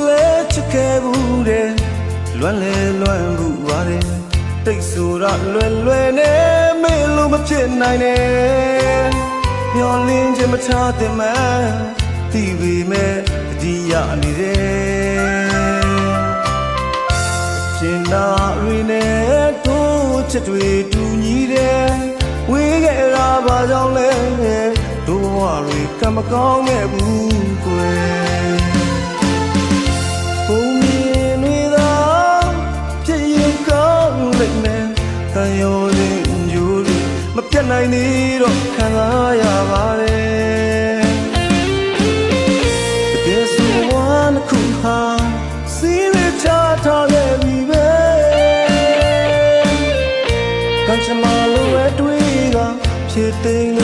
လဲချစ်ခဲ့ဘူးတဲ့လွမ်းလဲလွမ်းဘူးပါတယ်တိတ်ဆိုတော့လွယ်နဲ့မေးလို့မဖြစ်နိုင်နဲ့မျောလင်းခြင်းမထားတဲ့မှတီးပေမဲ့အတီးရနေတယ်ရှင်နာရီနဲ့တို့ချစ်တွေတူညီတယ်ဝေးခဲ့တာဘာကြောင့်လဲတို့ဘဝတွေကမကောင်းခဲ့ဘူးကွယ်ဘုံမြင်တွေသာဖြစ်ရင်ကောင်းလိမ့်မယ်တန်ရောတဲ့ညိုတွေမပြတ်နိုင်သေးတော့ခံစားရပါတယ်တကယ်ဆိုဝမ်းတစ်ခုဟာစီးရချထားခဲ့ပြီပဲကံချမလိုပဲတွေးကဖြစ်သိမ်း